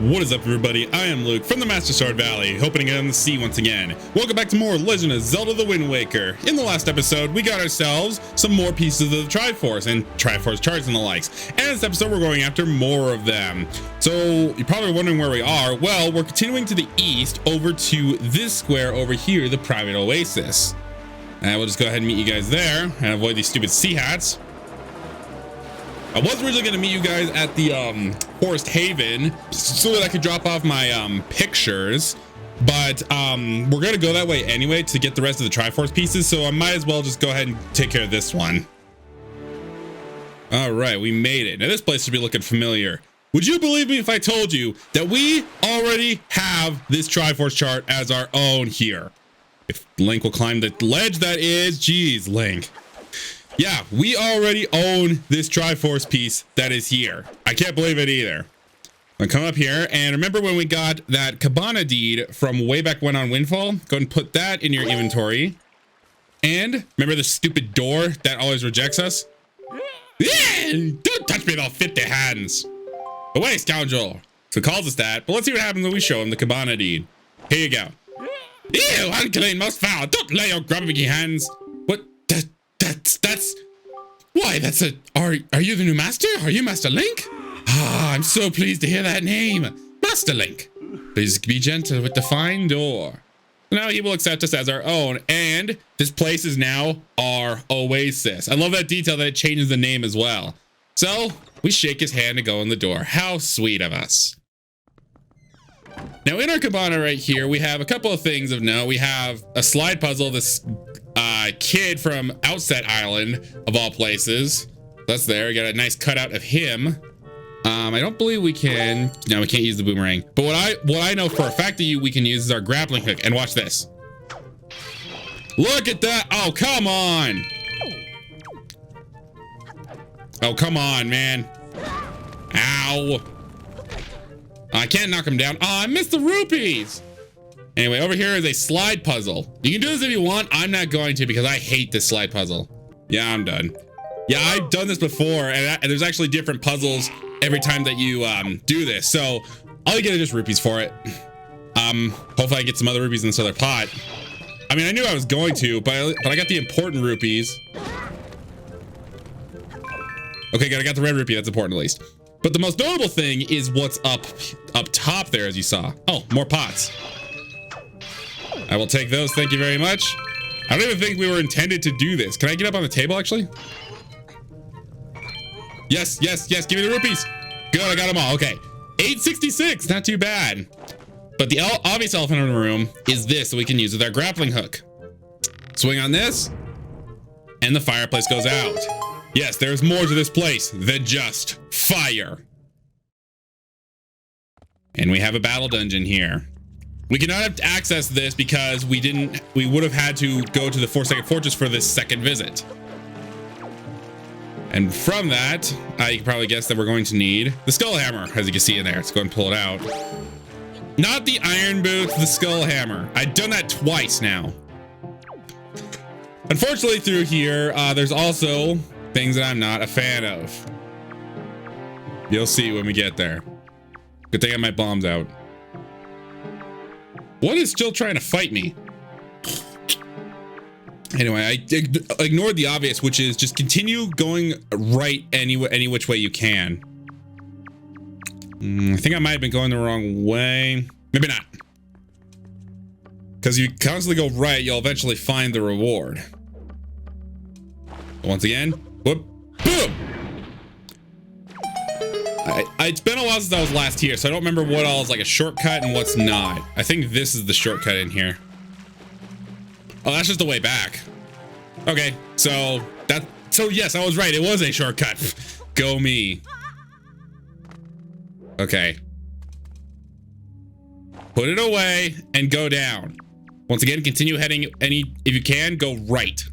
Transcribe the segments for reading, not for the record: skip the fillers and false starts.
What is up, everybody? I am Luke from the Master Sword Valley, hoping to get on the sea once again. Welcome back to more Legend of Zelda the Wind Waker. In the last episode, we got ourselves some more pieces of the Triforce and Triforce charts and the likes. And in this episode, we're going after more of them. So you're probably wondering where we are. Well, we're continuing to the east over to this square over here, the private oasis. And we'll just go ahead and meet you guys there and avoid these stupid sea hats. I was originally going to meet you guys at the Forest Haven so that I could drop off my pictures, but we're going to go that way anyway to get the rest of the Triforce pieces, so I might as well just go ahead and take care of this one. All right, we made it. Now this place should be looking familiar. Would you believe me if I told you that we already have this Triforce chart as our own here? If Link will climb the ledge, that is. Geez, Link. Yeah, we already own this Triforce piece that is here. I can't believe it either. I'm gonna come up here and remember when we got that Cabana deed from way back when on Windfall? Go ahead and put that in your inventory. And remember the stupid door that always rejects us? Yeah, don't touch me, they'll fit their hands. Away, scoundrel. So it calls us that, but let's see what happens when we show him the Cabana deed. Here you go. Ew, unclean, most foul. Don't lay your grubby hands. What? That's why that's a are you the new master? Are you Master Link? Ah, I'm so pleased to hear that name, Master Link. Please be gentle with the fine door. Now he will accept us as our own, and this place is now our oasis. I love that detail that it changes the name as well. So we shake his hand to go in the door. How sweet of us. Now in our cabana right here, we have a couple of things of note. We have a slide puzzle, this kid from Outset Island of all places. That's there. We got a nice cutout of him. I don't believe we can. No, we can't use the boomerang. But what I know for a fact that we can use is our grappling hook. And watch this. Look at that. Oh, come on. Oh, come on, man. Ow. I can't knock him down. Oh, I missed the rupees. Anyway, over here is a slide puzzle. You can do this if you want. I'm not going to because I hate this slide puzzle. Yeah, I'm done. Yeah, I've done this before, and there's actually different puzzles every time that you do this. So all you get is just rupees for it. Hopefully I get some other rupees in this other pot. I mean, I knew I was going to, but I got the important rupees. Okay, good. I got the red rupee. That's important at least. But the most notable thing is what's up top there, as you saw. Oh, more pots. I will take those. Thank you very much. I don't even think we were intended to do this. Can I get up on the table, actually? Yes, yes, yes. Give me the rupees. Good, I got them all. Okay. 866. Not too bad. But the obvious elephant in the room is this that we can use with our grappling hook. Swing on this, and the fireplace goes out. Yes, there's more to this place than just fire. And we have a battle dungeon here. We cannot have access this because we would have had to go to the Forsaken Fortress for this second visit. And from that, you can probably guess that we're going to need the skull hammer, as you can see in there. Let's go and pull it out. Not the iron boots, the skull hammer. I've done that twice now. Unfortunately, through here, there's also things that I'm not a fan of. You'll see when we get there. Good thing I have my bombs out. What is still trying to fight me? Anyway, I ignored the obvious, which is just continue going right any which way you can. I think I might have been going the wrong way. Maybe not. Because you constantly go right, you'll eventually find the reward. Once again, whoop, boom! It's been a while since I was last here, so I don't remember what all is like a shortcut and what's not. I think this is the shortcut in here. Oh, that's just the way back. Okay, so yes, I was right. It was a shortcut. Go me. Okay. Put it away and go down. Once again, continue heading if you can, go right.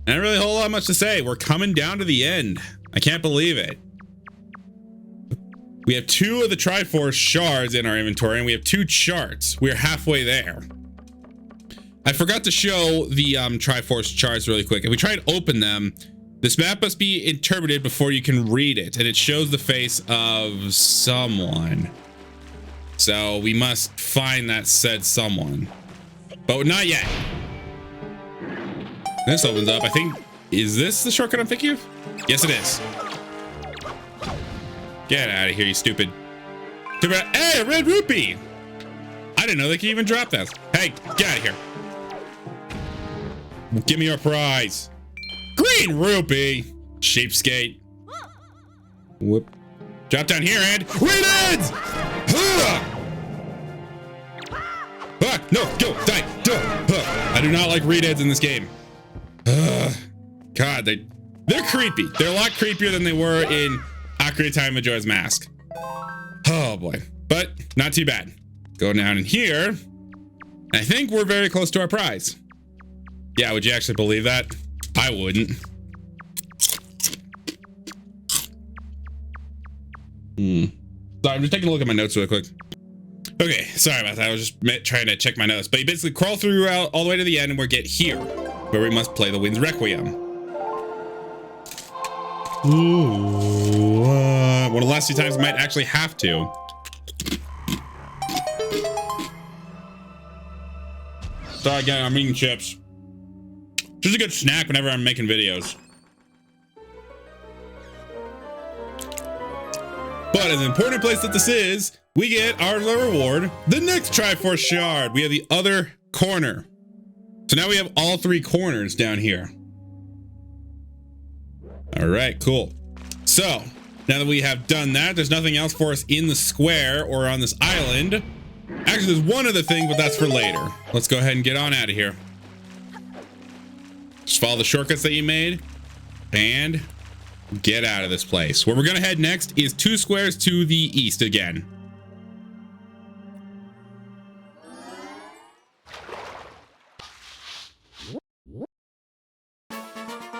Not really a whole lot much to say. We're coming down to the end. I can't believe it. We have 2 of the Triforce shards in our inventory, and we have 2 charts. We're halfway there. I forgot to show the Triforce charts really quick. If we try and open them, This map must be interpreted before you can read it, and it shows the face of someone. So we must find that said someone. But not yet. This opens up, I think. Is this the shortcut I'm thinking of? Yes, it is. Get out of here, you stupid. Hey, a red rupee! I didn't know they could even drop that. Hey, get out of here. Give me your prize. Green rupee. Cheapskate. Whoop. Drop down here, Ed. Read-ins! No, go, die. I do not like read-ins in this game. God, they're creepy. They're a lot creepier than they were in Ocarina of Time: Majora's Mask. Oh boy, but not too bad. Go down in here. I think we're very close to our prize. Yeah, would you actually believe that? I wouldn't. Sorry, I'm just taking a look at my notes real quick. Okay, sorry about that. I was just trying to check my notes. But you basically crawl through all the way to the end and we get here, where we must play the Wind's Requiem. Ooh, one of the last few times I might actually have to. Sorry again, I'm eating chips. Just a good snack whenever I'm making videos. But as an important place that this is, we get our reward, the next Triforce Shard. We have the other corner. So now we have all three corners down here. All right, cool. So now that we have done that, there's nothing else for us in the square or on this island. Actually, there's one other thing, but that's for later. Let's go ahead and get on out of here. Just follow the shortcuts that you made and get out of this place. Where we're gonna head next is 2 squares to the east again.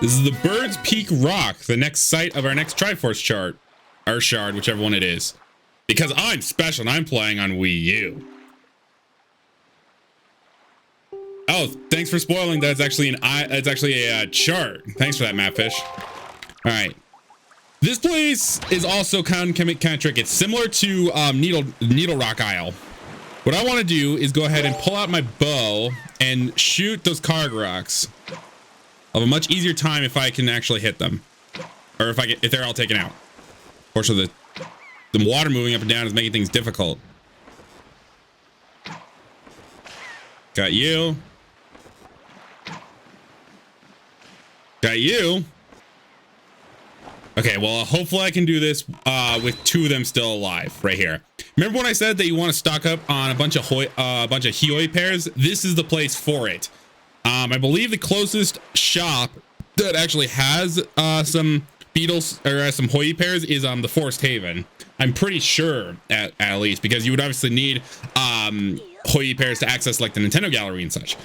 This is the Bird's Peak Rock, the next site of our next Triforce chart. Or shard, whichever one it is. Because I'm special and I'm playing on Wii U. Oh, thanks for spoiling that. It's actually a chart. Thanks for that, Mapfish. All right. This place is also kind of tricky. It's similar to Needle Rock Isle. What I want to do is go ahead and pull out my bow and shoot those Kargroks. I'll have a much easier time if I can actually hit them, or if they're all taken out. Unfortunately, the water moving up and down is making things difficult. Got you. Got you. Okay, well, hopefully I can do this with 2 of them still alive right here. Remember when I said that you want to stock up on a bunch of Hioi pairs? This is the place for it. I believe the closest shop that actually has some beetles or some Hoi pairs is the Forest Haven. I'm pretty sure at least, because you would obviously need Hoi pairs to access like the Nintendo gallery and such.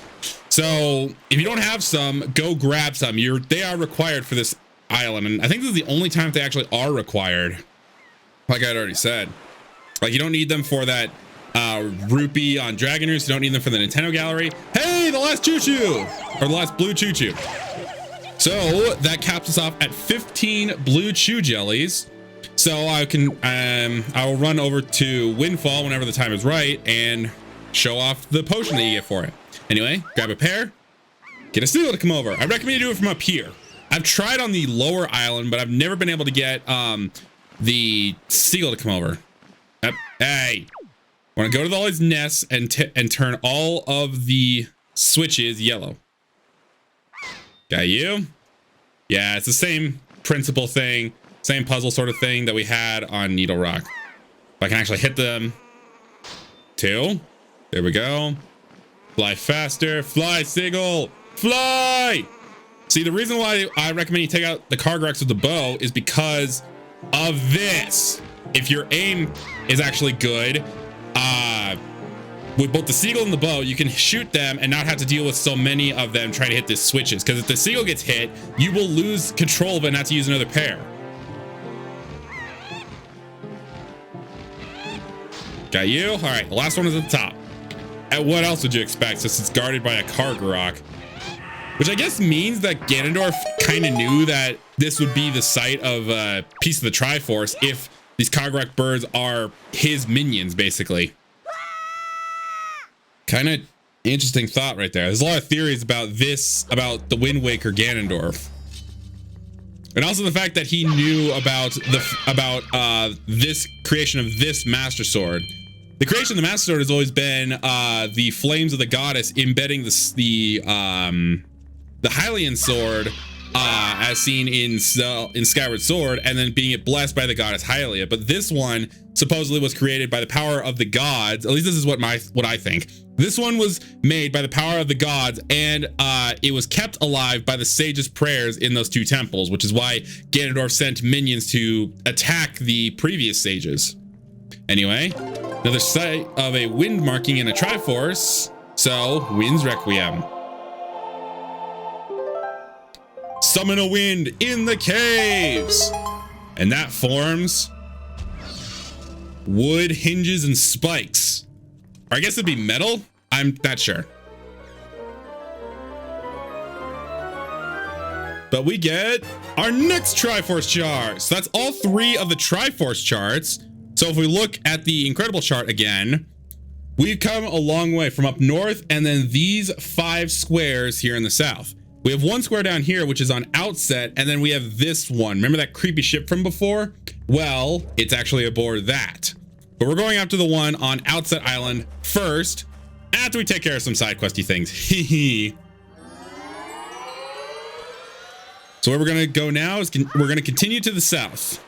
So if you don't have some, go grab some. They are required for this island, and I think this is the only time they actually are required. Like I'd already said, like you don't need them for that rupee on Dragoners. You don't need them for the Nintendo gallery. Hey, the last choo-choo, or the last blue choo-choo. So that caps us off at 15 blue chew jellies. So I will run over to Windfall whenever the time is right and show off the potion that you get for it. Anyway, grab a pair, get a seal to come over. I recommend you do it from up here. I've tried on the lower island, but I've never been able to get the seal to come over. Hey, want to go to all his nests and turn all of the switches yellow. Got you. Yeah, it's the same principle thing, same puzzle sort of thing that we had on Needle Rock. If I can actually hit them. 2. There we go. Fly faster. Fly, Sigil. Fly! See, the reason why I recommend you take out the Kargroks with the bow is because of this. If your aim is actually good, with both the Seagull and the bow, you can shoot them and not have to deal with so many of them trying to hit the switches. Because if the Seagull gets hit, you will lose control of it and have to use another pair. Got you? All right, the last one is at the top. And what else would you expect since it's guarded by a Kargrok? which I guess means that Ganondorf kind of knew that this would be the site of a piece of the Triforce if these Kagrak birds are his minions, basically. Kind of interesting thought right there. There's a lot of theories about this, about the Wind Waker Ganondorf. And also the fact that he knew about this creation of this Master Sword. The creation of the Master Sword has always been the flames of the goddess embedding the Hylian sword as seen in Skyward Sword, and then being it blessed by the goddess Hylia. But this one supposedly was created by the power of the gods. At least this is what I think. This one was made by the power of the gods, and it was kept alive by the sage's prayers in those two temples, which is why Ganondorf sent minions to attack the previous sages. Anyway, another site of a wind marking in a Triforce. So, Wind's Requiem. Summon a wind in the caves, and that forms wood, hinges, and spikes. Or I guess it'd be metal. I'm not sure. But we get our next Triforce chart. So that's all three of the Triforce charts. So if we look at the Incredible chart again, we've come a long way from up north, and then these 5 squares here in the south. We have 1 square down here, which is on Outset, and then we have this one. Remember that creepy ship from before? Well, it's actually aboard that. But we're going after the one on Outset Island first, after we take care of some side questy things. So where we're gonna go now is we're gonna continue to the south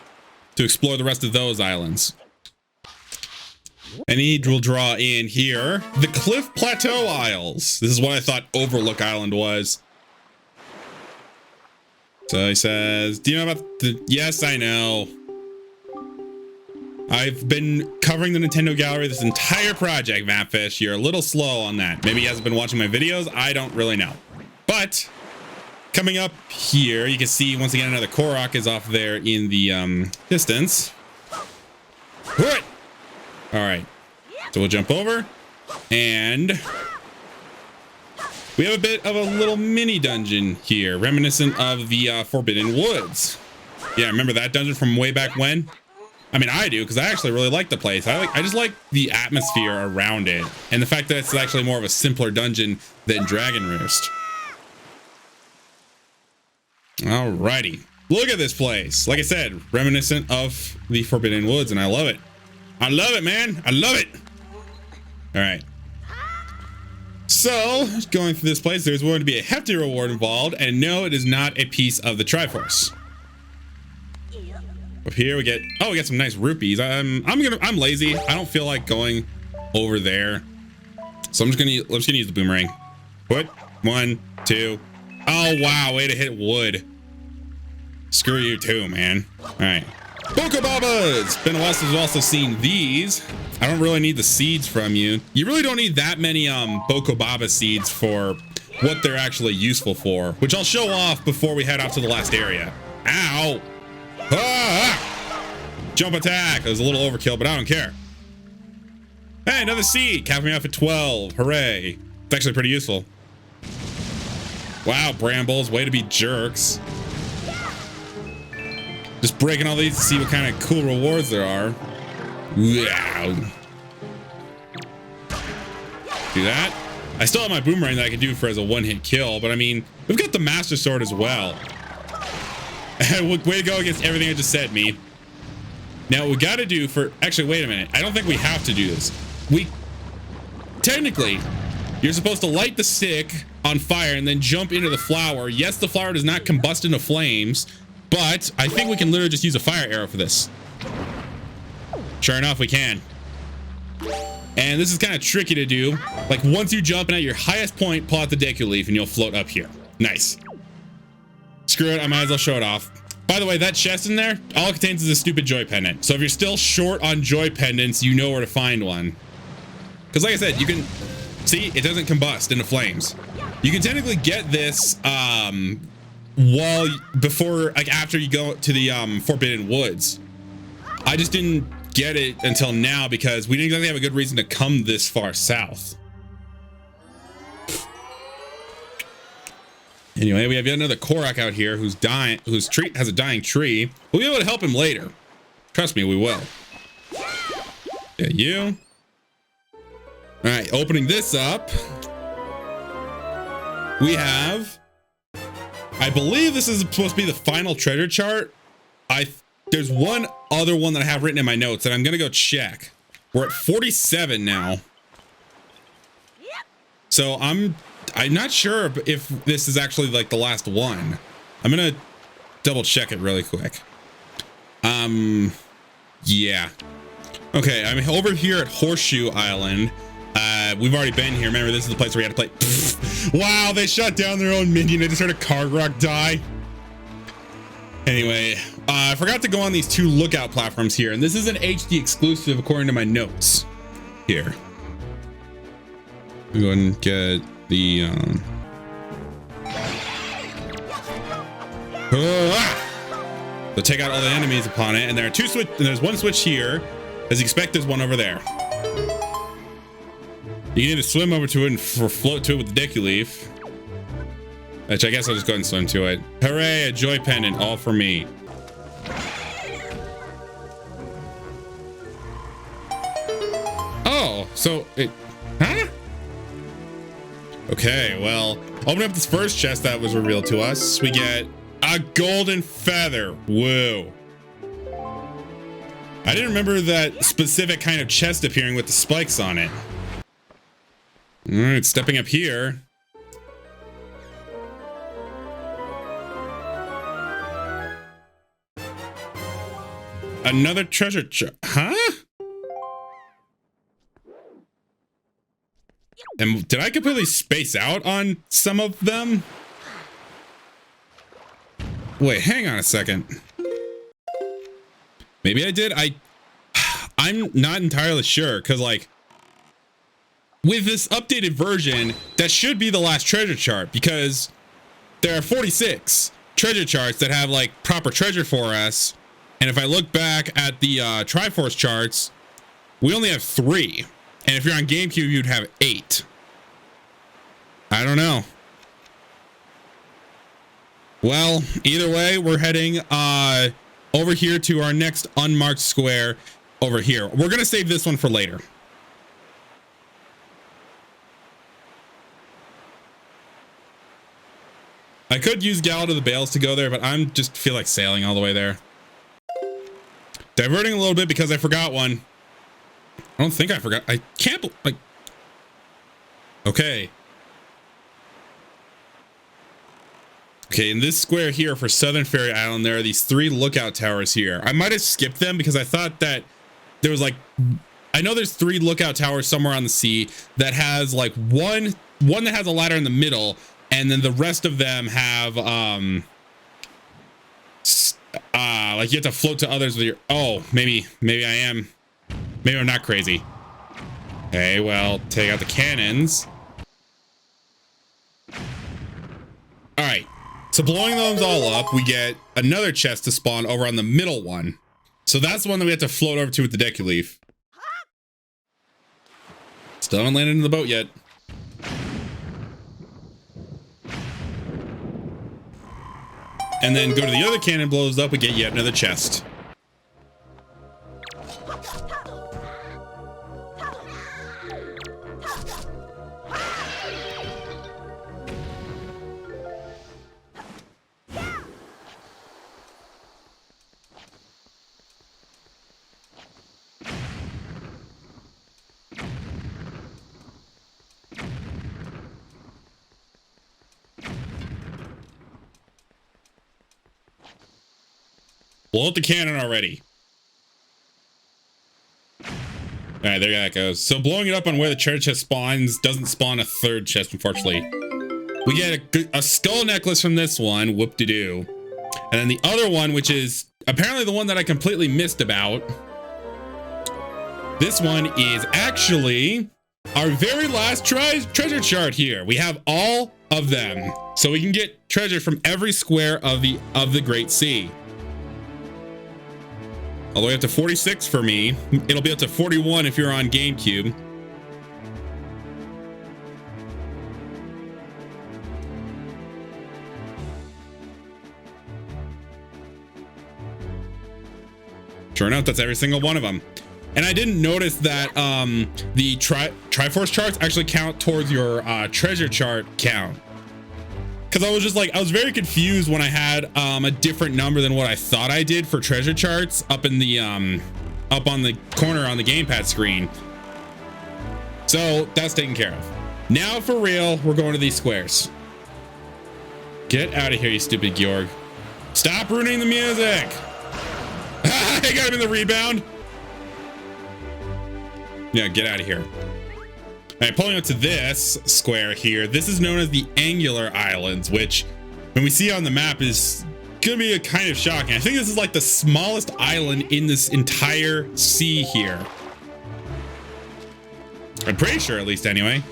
to explore the rest of those islands. And we'll draw in here the Cliff Plateau Isles. This is what I thought Overlook Island was. So he says, do you know about the... Yes, I know. I've been covering the Nintendo Gallery this entire project, Mapfish. You're a little slow on that. Maybe he hasn't been watching my videos. I don't really know. But coming up here, you can see once again another Korok is off there in the distance. All right. So we'll jump over, and we have a bit of a little mini dungeon here, reminiscent of the Forbidden Woods. Yeah, remember that dungeon from way back when? I mean, I do, because I actually really like the place. I just like the atmosphere around it, and the fact that it's actually more of a simpler dungeon than Dragon Roost. Alrighty, look at this place. Like I said, reminiscent of the Forbidden Woods, and I love it. I love it, man. I love it. All right. So, going through this place, there's going to be a hefty reward involved, and no, it is not a piece of the Triforce. Up here we get, oh, we got some nice rupees. I'm lazy. I don't feel like going over there, so I'm just gonna use the boomerang. What? 1, 2. Oh wow, way to hit wood. Screw you too, man. All right. Bokobaba! It's been a while since we've also seen these. I don't really need the seeds from you. You really don't need that many Bokobaba seeds for what they're actually useful for, which I'll show off before we head out to the last area. Ow! Ah! Jump attack. It was a little overkill, but I don't care. Hey, another seed. Capping me off at 12. Hooray. It's actually pretty useful. Wow, brambles. Way to be jerks. Just breaking all these to see what kind of cool rewards there are. Wow. Do that. I still have my boomerang that I can do for as a one-hit kill, but I mean, we've got the Master Sword as well. Way to go against everything I just said, me. Now, what we got to do for... Actually, wait a minute. I don't think we have to do this. Technically, you're supposed to light the stick on fire and then jump into the flower. Yes, the flower does not combust into flames, but I think we can literally just use a fire arrow for this. Sure enough, we can. And this is kind of tricky to do. Like, once you jump in at your highest point, pull out the Deku Leaf and you'll float up here. Nice. Screw it, I might as well show it off. By the way, that chest in there, all it contains is a stupid joy pendant. So if you're still short on joy pendants, you know where to find one. Because like I said, you can... See, it doesn't combust into flames. You can technically get this after you go to the Forbidden Woods. I just didn't get it until now because we didn't exactly have a good reason to come this far south. Anyway, we have yet another Korok out here who's dying, whose tree has a dying tree. We'll be able to help him later. Trust me, we will. Yeah, you. All right, opening this up. We have, I believe this is supposed to be the final treasure chart. There's one other one that I have written in my notes, and I'm gonna go check. We're at 47 now. So I'm not sure if this is actually like the last one. I'm gonna double check it really quick. Yeah. Okay, I'm over here at Horseshoe Island. We've already been here. Remember, this is the place where we had to play. Wow, they shut down their own minion. I just heard a Cargrock die. Anyway, I forgot to go on these 2 lookout platforms here, and this is an HD exclusive according to my notes here. Go ahead and get the so take out all the enemies upon it, and there are 2 switch, and there's 1 switch here. As you expect, there's 1 over there. You can either swim over to it and float to it with the Deku Leaf, which I guess I'll just go ahead and swim to it. Hooray, a joy pendant, all for me. Oh, so it, huh? Okay, well, open up this first chest that was revealed to us. We get a golden feather. Whoa. I didn't remember that specific kind of chest appearing with the spikes on it. All right, stepping up here. Another treasure chest, huh? And did I completely space out on some of them? Wait, hang on a second. Maybe I did. I'm not entirely sure, because like with this updated version, that should be the last treasure chart, because there are 46 treasure charts that have like proper treasure for us. And if I look back at the Triforce charts, we only have 3. And if you're on GameCube, you'd have 8. I don't know. Well, either way, we're heading over here to our next unmarked square over here. We're going to save this one for later. I could use Gallon of the Bales to go there, but I'm just feel like sailing all the way there. Diverting a little bit because I forgot one. I don't think I forgot. I can't, like, okay. Okay, in this square here for Southern Fairy Island, there are these 3 lookout towers here. I might have skipped them because I thought that there was like, I know there's 3 lookout towers somewhere on the sea that has like one that has a ladder in the middle, and then the rest of them have like you have to float to others with your, oh, maybe I am, maybe I'm not crazy. Okay, well, take out the cannons. All right, so blowing those all up, we get another chest to spawn over on the middle one. So that's the one that we have to float over to with the Deku Leaf. Still haven't landed in the boat yet. And then go to the other cannon, blows up, we get yet another chest. Blow up the cannon already. All right, there that goes. So blowing it up on where the treasure chest spawns doesn't spawn a 3rd chest, unfortunately. We get a skull necklace from this one, whoop-de-doo. And then the other one, which is apparently the one that I completely missed about. This one is actually our very last treasure chart here. We have all of them. So we can get treasure from every square of the Great Sea. All the way up to 46 for me. It'll be up to 41 if you're on GameCube. Sure enough, that's every single one of them. And I didn't notice that the Triforce charts actually count towards your treasure chart count. Because I was just like, I was very confused when I had a different number than what I thought I did for treasure charts up in the up on the corner on the gamepad screen. So that's taken care of. Now for real, we're going to these squares. Get out of here, you stupid Georg. Stop ruining the music. I got him in the rebound. Yeah, get out of here. All right, pulling up to this square here. This is known as the Angular Islands, which when we see on the map is gonna be a kind of shocking. I think this is like the smallest island in this entire sea here. I'm pretty sure, at least anyway.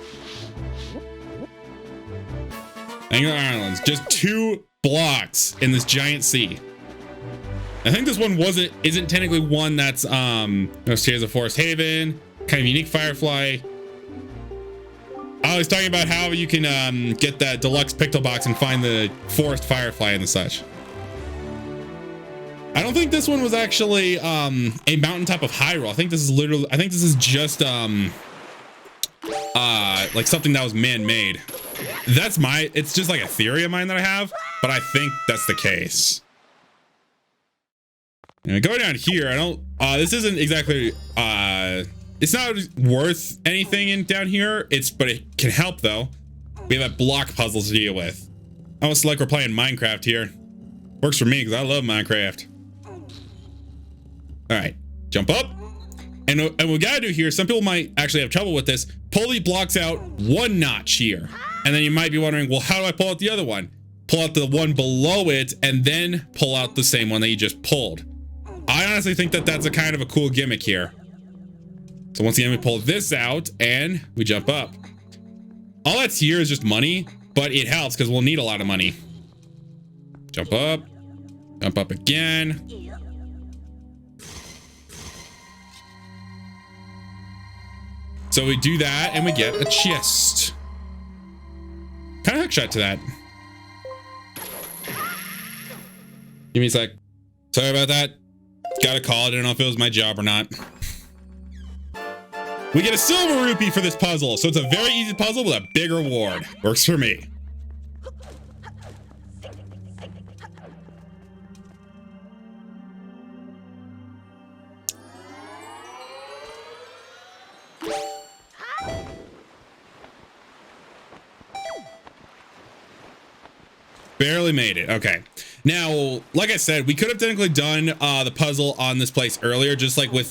Angular Islands, just 2 blocks in this giant sea. I think this one isn't technically one that's Stairs of Forest Haven, kind of unique Firefly. I was talking about how you can get that deluxe picto box and find the forest Firefly and the such. I don't think this one was actually a mountaintop of Hyrule. I think this is just like something that was man-made. It's just like a theory of mine that I have, but I think that's the case. And going down here, this isn't exactly, it's not worth anything down here. But it can help though. We have a block puzzle to deal with. Almost like we're playing Minecraft here. Works for me because I love Minecraft. All right, jump up. And what we gotta do here, some people might actually have trouble with this. Pull the blocks out 1 notch here. And then you might be wondering, well, how do I pull out the other one? Pull out the one below it and then pull out the same one that you just pulled. I honestly think that that's a kind of a cool gimmick here. So once again, we pull this out and we jump up. All that's here is just money, but it helps because we'll need a lot of money. Jump up again. So we do that and we get a chest. Kind of hook shot to that. Give me a sec. Sorry about that. Gotta call it. I don't know if it was my job or not. We get a silver rupee for this puzzle. So it's a very easy puzzle with a big reward. Works for me. Barely made it. Okay. Now, like I said, we could have technically done the puzzle on this place earlier, just like with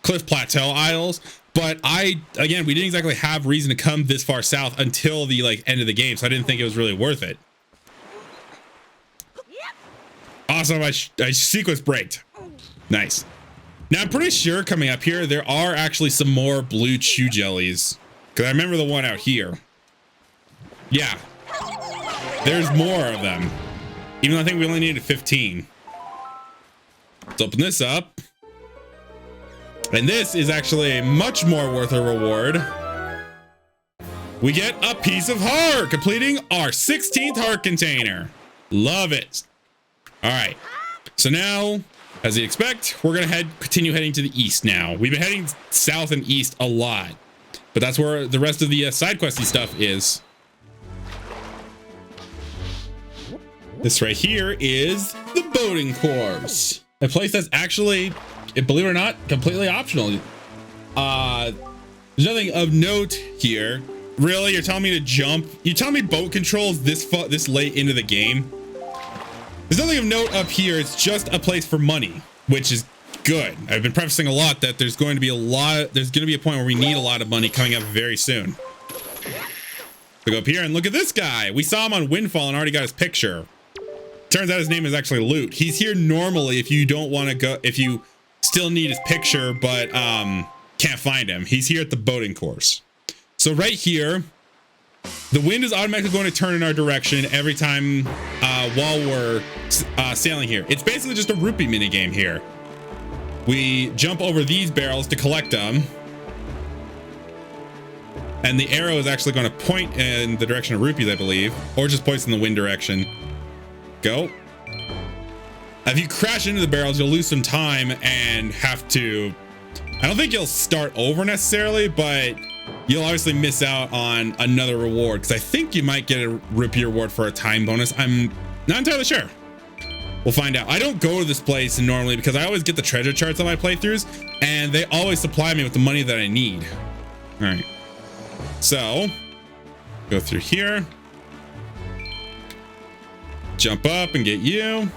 Cliff Plateau Isles. But we didn't exactly have reason to come this far south until the end of the game, so I didn't think it was really worth it. Awesome. I sequence braked. Nice. Now, I'm pretty sure coming up here, there are actually some more blue chew jellies. Because I remember the one out here. Yeah. There's more of them. Even though I think we only needed 15. Let's open this up. And this is actually much more worth a reward. We get a piece of heart, completing our 16th heart container. Love it. All right. So now, as you expect, we're gonna continue heading to the east now. We've been heading south and east a lot, but that's where the rest of the side questy stuff is. This right here is the boating course, a place that's actually, believe it or not, completely optional. There's nothing of note here. Really, you're telling me to jump? You telling me boat controls this late into the game? There's nothing of note up here. It's just a place for money, which is good. I've been prefacing a lot that there's going to be a point where we need a lot of money coming up very soon. So go up here and look at this guy. We saw him on Windfall and already got his picture. Turns out his name is actually Loot. He's here normally if you don't want to go, if you still need his picture, but can't find him. He's here at the boating course. So right here, the wind is automatically going to turn in our direction every time while we're sailing here. It's basically just a rupee mini game here. We jump over these barrels to collect them. And the arrow is actually going to point in the direction of rupees, I believe, or just points in the wind direction. Go. If you crash into the barrels, you'll lose some time and have to, I don't think you'll start over necessarily, but you'll obviously miss out on another reward, because I think you might get a rupee reward for a time bonus. I'm not entirely sure. We'll find out. I don't go to this place normally because I always get the treasure charts on my playthroughs, and they always supply me with the money that I need. All right. So, go through here. Jump up and get you.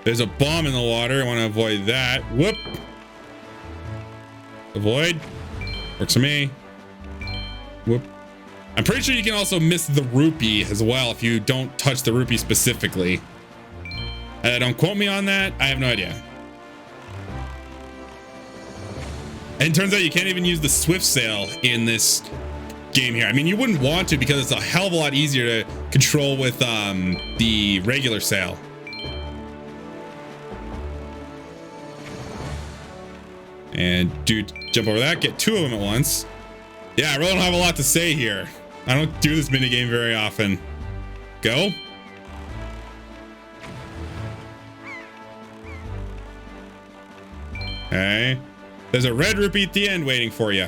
There's a bomb in the water. I want to avoid that. Whoop. Avoid. Works for me. Whoop. I'm pretty sure you can also miss the rupee as well if you don't touch the rupee specifically. Don't quote me on that. I have no idea. And it turns out you can't even use the swift sail in this game here. I mean, you wouldn't want to because it's a hell of a lot easier to control with the regular sail. And dude, jump over that, get 2 of them at once. Yeah, I really don't have a lot to say here. I don't do this minigame very often. Go. Okay. There's a red rupee at the end waiting for you.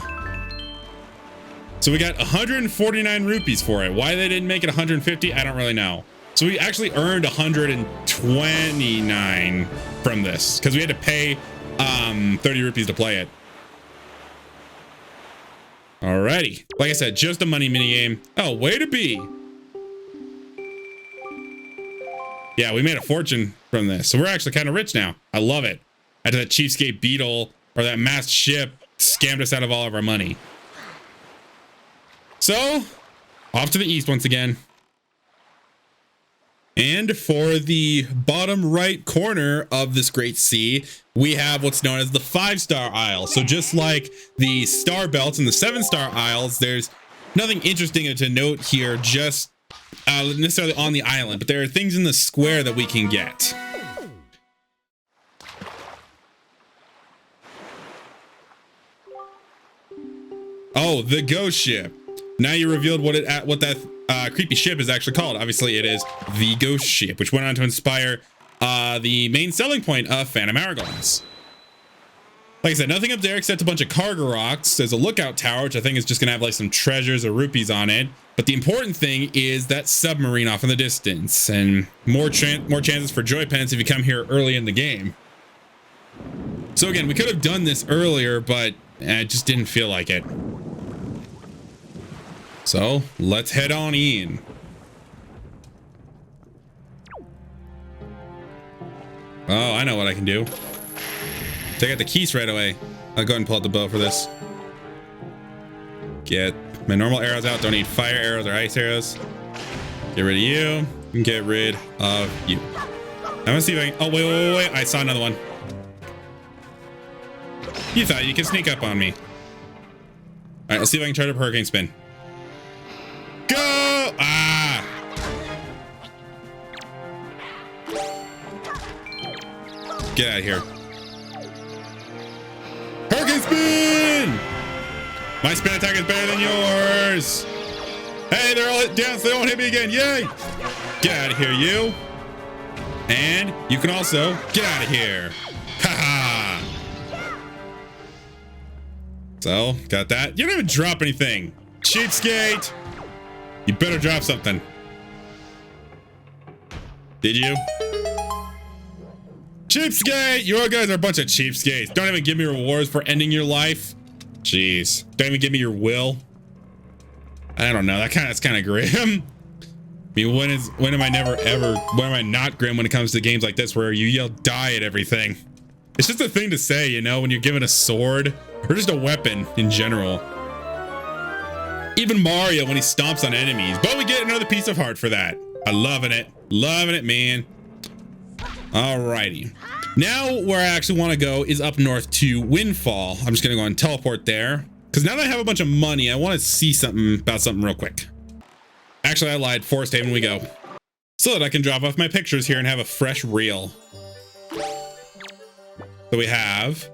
So we got 149 rupees for it. Why they didn't make it 150, I don't really know. So we actually earned 129 from this because we had to pay 30 rupees to play it. Alrighty. Like I said, just a money minigame. Oh, way to be. Yeah, we made a fortune from this. So we're actually kind of rich now. I love it. After that cheapskate beetle or that masked ship scammed us out of all of our money. So, off to the east once again. And for the bottom right corner of this great sea, we have what's known as the 5-star Isle. So just like the star belts and the 7-star Isles, there's nothing interesting to note here, just necessarily on the island, but there are things in the square that we can get. Oh, the ghost ship. Now you revealed what that creepy ship is actually called. Obviously, it is the ghost ship, which went on to inspire the main selling point of Phantom Hourglass. Like I said, nothing up there except a bunch of cargo rocks. There's a lookout tower, which I think is just gonna have like some treasures or rupees on it. But the important thing is that submarine off in the distance, and more chances for joy pennants if you come here early in the game. So again, we could have done this earlier, but it just didn't feel like it. So let's head on in. Oh, I know what I can do. Take out the keys right away. I'll go ahead and pull out the bow for this. Get my normal arrows out. Don't need fire arrows or ice arrows. Get rid of you. And get rid of you. I'm gonna see if I can. Oh, wait. I saw another one. You thought you could sneak up on me. All right, let's see if I can charge up Hurricane Spin. Go! Ah! Get out of here. Hurricane Spin! My spin attack is better than yours. Hey, they're all down so they won't hit me again. Yay! Get out of here, you. And you can also get out of here. Haha! So, got that. You don't even drop anything. Cheapskate! You better drop something. Did you? Cheapskate! You guys are a bunch of cheapskates. Don't even give me rewards for ending your life. Jeez. Don't even give me your will. I don't know. That's kind of grim. I mean, when am I not grim when it comes to games like this where you yell die at everything? It's just a thing to say, you know, when you're given a sword or just a weapon in general. Even Mario when he stomps on enemies, but we get another piece of heart for that. I'm loving it, man. Alrighty, now where I actually want to go is up north to Windfall. I'm just gonna go and teleport there because now that I have a bunch of money, I want to see something real quick. Actually, I lied. Forest Haven we go, so that I can drop off my pictures here and have a fresh reel. So we have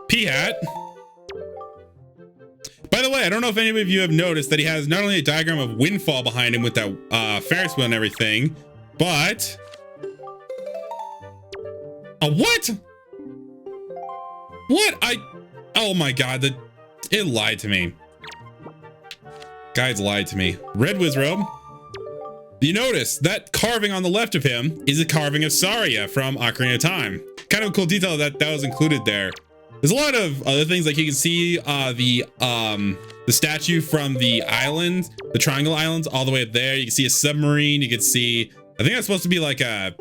P-Hat. By the way, I don't know if any of you have noticed that he has not only a diagram of Windfall behind him with that Ferris wheel and everything, but A what? What? Oh my god, it lied to me. Guys lied to me. Red Wizrobe. You notice that carving on the left of him is a carving of Saria from Ocarina of Time. Kind of a cool detail that was included there. There's a lot of other things, like you can see the statue from the island, the Triangle Islands, all the way up there. You can see a submarine. You can see, I think that's supposed to be like a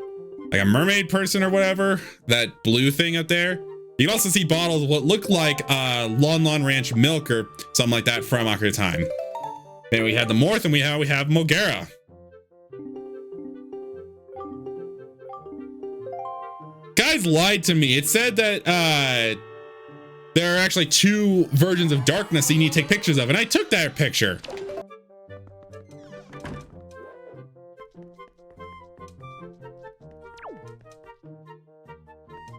mermaid person or whatever. That blue thing up there. You can also see bottles of what look like Lon Lon Ranch milk or something like that from Ocarina of Time. And we had the Morth, and we have Mogera. Guys lied to me. It said that there are actually 2 versions of darkness that you need to take pictures of, and I took that picture.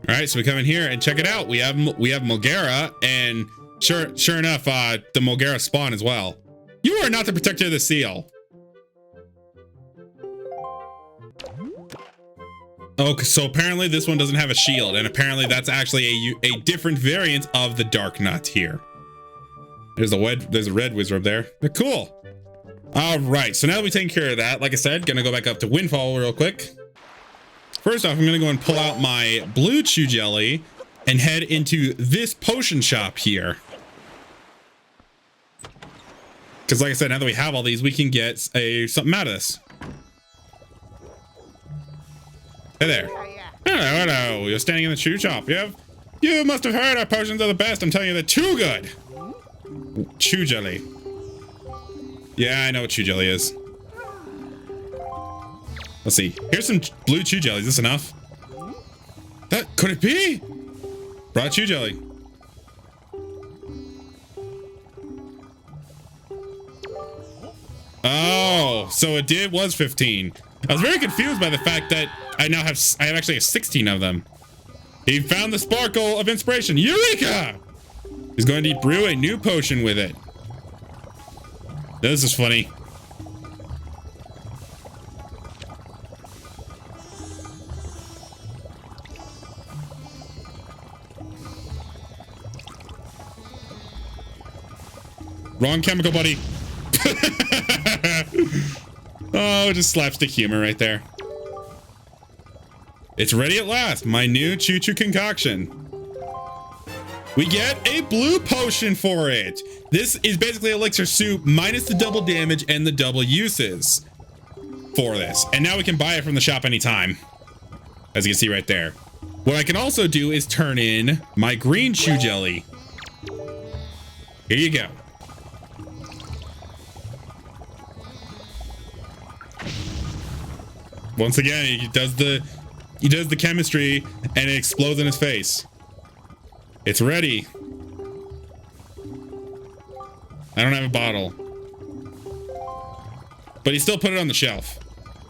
All right, so we come in here and check it out. We have Mogera, and sure enough, the Mogera spawn as well. You are not the protector of the seal. Oh, so apparently this one doesn't have a shield, and apparently that's actually a different variant of the Dark Nut here. There's a red Wizrobe there. They're cool. All right, so now that we've taken care of that, like I said, gonna go back up to Windfall real quick. First off, I'm gonna go and pull out my blue Chew Jelly and head into this potion shop here. Because like I said, now that we have all these, we can get something out of this. Hey there. Hello. You're standing in the chew shop. You must have heard our potions are the best. I'm telling you, they're too good. Chew Jelly. Yeah, I know what Chew Jelly is. Let's see. Here's some blue Chew Jelly. Is this enough? Could it be? Raw Chew Jelly. Oh, so it was 15. I was very confused by the fact that I have actually 16 of them. He found the sparkle of inspiration. Eureka! He's going to brew a new potion with it. This is funny. Wrong chemical, buddy. Oh, just slapstick humor right there. It's ready at last. My new Choo Choo concoction. We get a blue potion for it. This is basically elixir soup minus the double damage and the double uses for this. And now we can buy it from the shop anytime, as you can see right there. What I can also do is turn in my green Chew Jelly. Here you go. Once again, he does the chemistry and it explodes in his face. It's ready. I don't have a bottle. But he still put it on the shelf.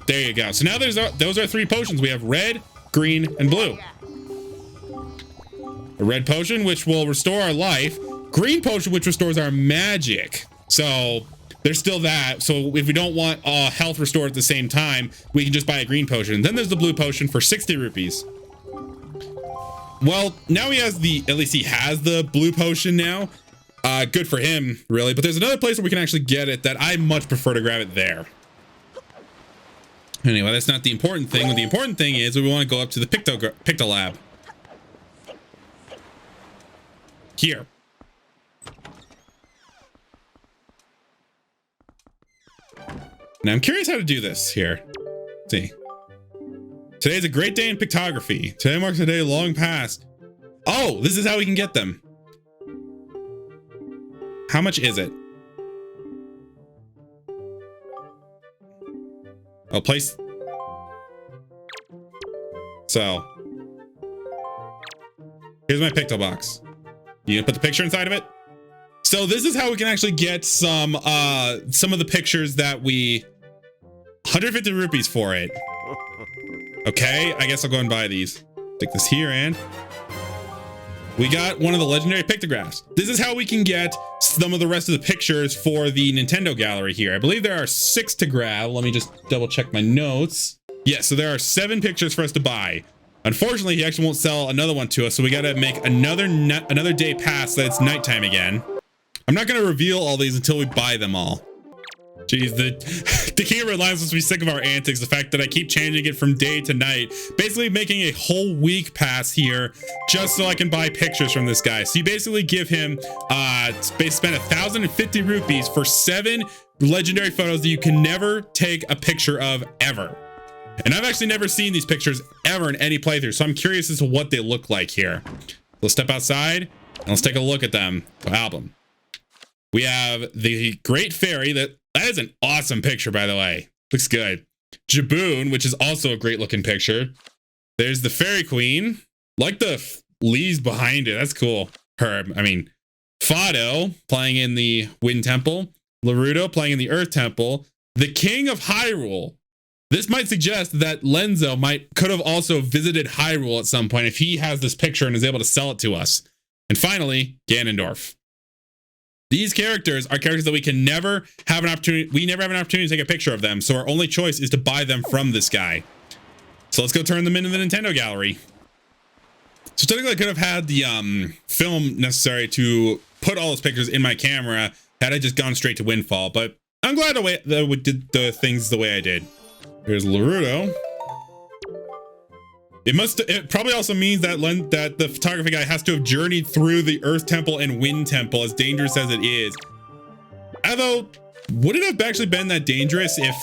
There you go. So now those are 3 potions. We have red, green, and blue. A red potion, which will restore our life. Green potion, which restores our magic. So there's still that. So if we don't want health restored at the same time, we can just buy a green potion. Then there's the blue potion for 60 rupees. Well, now he has at least he has the blue potion now. Good for him, really. But there's another place where we can actually get it that I much prefer to grab it there. Anyway, that's not the important thing. The important thing is we want to go up to the Picto Lab. Here. Now I'm curious how to do this here. Let's see. Today's a great day in pictography. Today marks a day long past. Oh, this is how we can get them. How much is it? Oh, place. So here's my Picto box. You gonna put the picture inside of it? So this is how we can actually get some of the pictures that we 150 rupees for it. Okay, I guess I'll go and buy these. Stick this here, and we got one of the legendary pictographs. This is how we can get some of the rest of the pictures for the Nintendo gallery here. I believe there are 6 to grab. Let me just double check my notes. Yeah, so there are 7 pictures for us to buy. Unfortunately, he actually won't sell another one to us, so we got to make another day pass that it's nighttime again. I'm not going to reveal all these until we buy them all. Jeez, the King of Red Lions must be sick of our antics. The fact that I keep changing it from day to night, basically making a whole week pass here just so I can buy pictures from this guy. So you basically give him, spend 1,050 rupees for 7 legendary photos that you can never take a picture of ever. And I've actually never seen these pictures ever in any playthrough, so I'm curious as to what they look like here. Let's step outside and let's take a look at them. Album. We have the Great Fairy. That is an awesome picture, by the way. Looks good. Jaboon, which is also a great looking picture. There's the Fairy Queen. Like the leaves behind it. That's cool. Fado playing in the Wind Temple. Larudo playing in the Earth Temple. The King of Hyrule. This might suggest that Lenzo could have also visited Hyrule at some point if he has this picture and is able to sell it to us. And finally, Ganondorf. These characters are characters that we can never have an opportunity. We never have an opportunity to take a picture of them. So our only choice is to buy them from this guy. So let's go turn them into the Nintendo gallery. So technically I could have had the film necessary to put all those pictures in my camera had I just gone straight to Windfall. But I'm glad that we did the things the way I did. Here's Larudo. It probably also means that the photography guy has to have journeyed through the Earth Temple and Wind Temple, as dangerous as it is. Although, would it have actually been that dangerous if,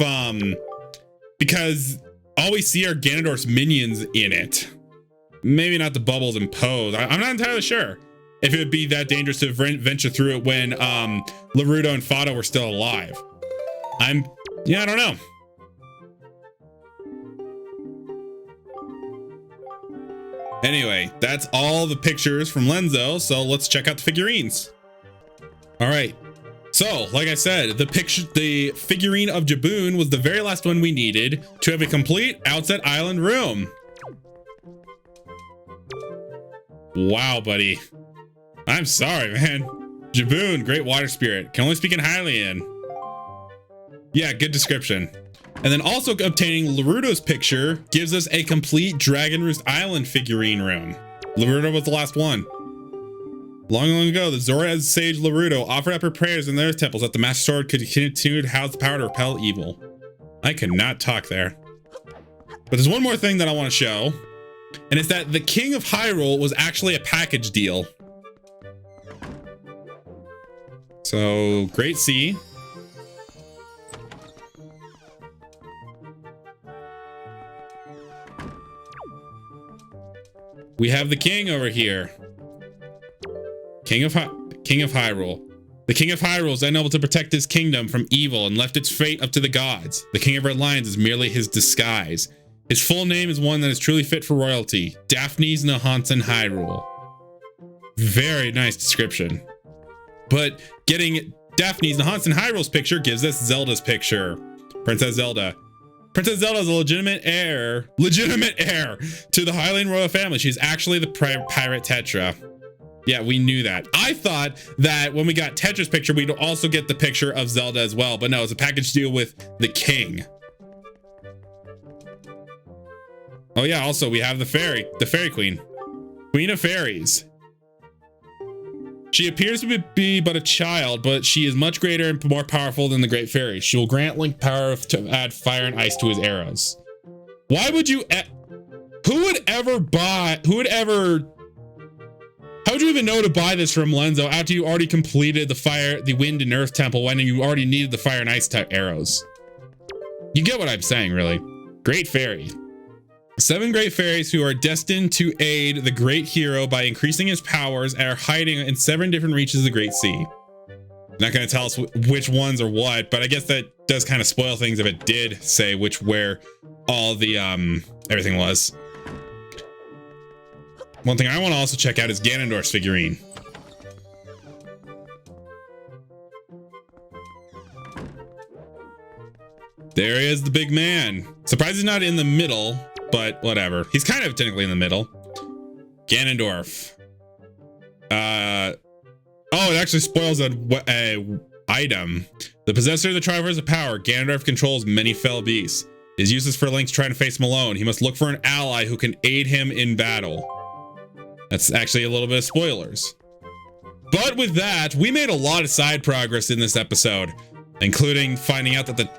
because all we see are Ganondorf's minions in it. Maybe not the bubbles and Pose. I'm not entirely sure if it would be that dangerous to venture through it when Larudo and Fado were still alive. I don't know. Anyway, that's all the pictures from Lenzo, so let's check out the figurines. All right, so like I said, the figurine of Jaboon was the very last one we needed to have a complete Outset Island room. Wow, buddy. I'm sorry, man. Jaboon, great water spirit. Can only speak in Hylian. Yeah, good description. And then also obtaining Larudo's picture gives us a complete Dragon Roost Island figurine room. Larudo was the last one. Long, long ago, the Zora sage Larudo offered up her prayers in their temples that the Master Sword could continue to house the power to repel evil. I could not talk there. But there's one more thing that I want to show, and it's that the King of Hyrule was actually a package deal. So, Great Sea. We have the king over here. King of Hyrule. The King of Hyrule is unable to protect his kingdom from evil and left its fate up to the gods. The King of Red Lions is merely his disguise. His full name is one that is truly fit for royalty. Daphne's Nahansan Hyrule. Very nice description. But getting Daphne's Nahansan Hyrule's picture gives us Zelda's picture. Princess Zelda. Princess Zelda is a legitimate heir to the Hylian royal family. She's actually the pirate Tetra. Yeah, we knew that. I thought that when we got Tetra's picture, we'd also get the picture of Zelda as well, but no, it's a package deal with the king. Oh yeah, also we have the fairy queen. Queen of Fairies. She appears to be but a child, but she is much greater and more powerful than the Great Fairy. She will grant Link power to add fire and ice to his arrows. Why would you... How would you even know to buy this from Lenzo after you already completed the Wind and Earth Temple when you already needed the fire and ice type arrows? You get what I'm saying, really. Great Fairy. 7 great fairies who are destined to aid the great hero by increasing his powers are hiding in 7 different reaches of the Great Sea. Not going to tell us which ones or what, but I guess that does kind of spoil things if it did say where all the everything was. One thing I want to also check out is Ganondorf's figurine. There is the big man. Surprised he's not in the middle, but whatever. He's kind of technically in the middle. Ganondorf. Oh, it actually spoils a item. The possessor of the Triverse of Power, Ganondorf controls many fell beasts. Is useless for Link's trying to face him alone. He must look for an ally who can aid him in battle. That's actually a little bit of spoilers. But with that, we made a lot of side progress in this episode, including finding out that the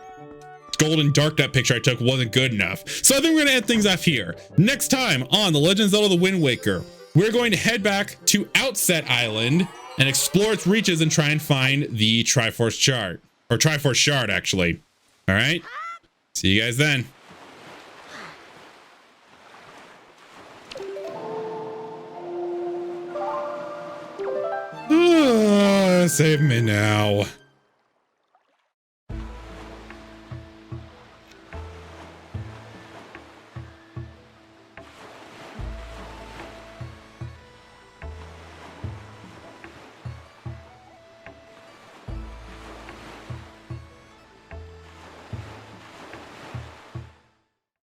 golden dark depth picture I took wasn't good enough. So I think we're going to end things off here. Next time on The Legend of Zelda the Wind Waker, we're going to head back to Outset Island and explore its reaches and try and find the Triforce Shard. Or Triforce Shard, actually. All right? See you guys then. Save me now.